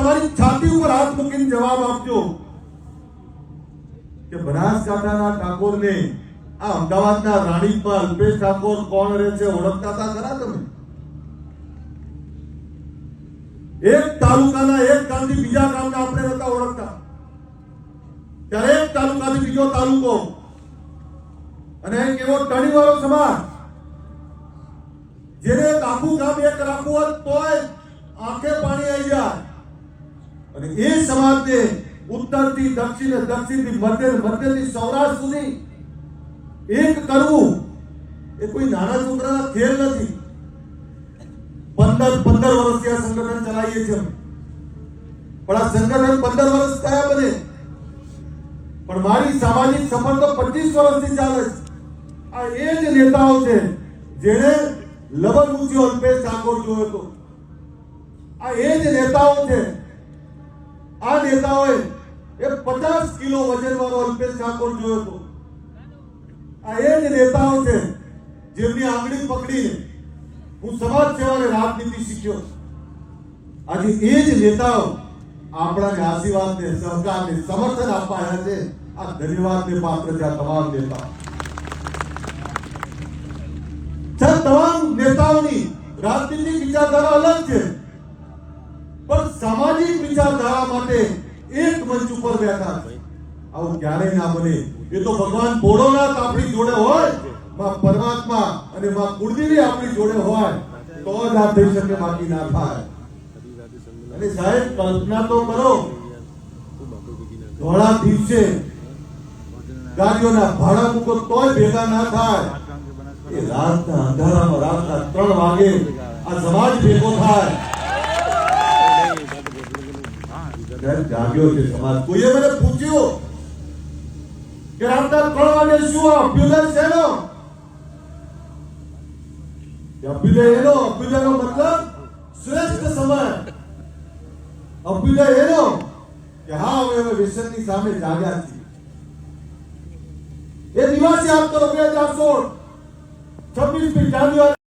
તમારી છાતી ઉપર હાથ મૂકીને જવાબ આપજો કે બનાસકાંઠાના ઠાકોરને આ અમદાવાદના રાણીપમાં અલ્પેશ ઠાકોર કોણ રહે છે ઓળખતા હતા ખરા તમે? એક તાલુકાના એક ગામથી બીજા ગામના આપણે નતા ઓળખતા, ત્યારે એક તાલુકાથી બીજો તાલુકો અને એક એવો ટણીવાળો સમાજ જેને આખું ગામ એક રાખવું હોય તોય આંખે પાણી આવી જાય અને એ સમાજને ઉત્તરથી દક્ષિણ, દક્ષિણથી મધ્યથી સૌરાષ્ટ્ર સુધી એક કરવું એ કોઈ નાના છોકરાના ખેલ નથી. 15 વર્ષથી આ સંગઠન ચલાવીએ છીએ, પણ આ સંગઠન 15 વર્ષ થયા બને, પણ મારી સામાજિક સફર તો 25 વર્ષથી ચાલે છે. આ એ જ નેતાઓ છે જેણે લવર મૂછ્યો અલ્પેશ ઠાકોર જોયો હતો. આ એ જ નેતાઓ છે, આ નેતાઓએ એ 50 કિલો વજન વાળો અલ્પેશ ઠાકોર જોયો હતો. આ એ જ નેતાઓ છે જેમની આંગળી પકડીને હું સમાજ સેવાને રાજનીતિ શીખ્યો. આજે એ જ નેતાઓ આપણાને આશીર્વાદને, સહકારને, સમર્થન આપવા આવ્યા છે. આ ધન્યવાદને પાત્ર છે આ તમામ નેતાઓ. તમામ નેતાઓની રાજનીતિક વિચારધારા અલગ છે, પણ સામાજિક વિચારધારા માટે એક મંચ ઉપર બેઠા છે. આવું ક્યારેય ના બને. એ તો ભગવાન ભોળોનાથ આપણી જોડે હોય, માં પરમાત્મા અને માં કુળદેવી આપણી જોડે હોય તો જ આ થઈ શકે, બાકી ના થાય. અને સાહેબ કલ્પના તો કરો, ધોળા દિવસે ગાડીઓના ભાડા મૂકો તોય ભેગા ના થાય. એ રાતના અંધારામાં રાતના 3 વાગે આ સમાજ ભેગો થાય. જાગ્યો છે સમાજ. કોઈએ મને પૂછ્યું કે રાતના 3 વાગે શું અભ્યુદય છે એનો? અભ્યુદય એનો મતલબ શ્રેષ્ઠ સમય. અભ્યુદય એનો કે હા હવે વ્યસનની સામે જાગ્યા છીએ. એ દિવસ યાદ કરો 2016 26મી જાન્યુઆરી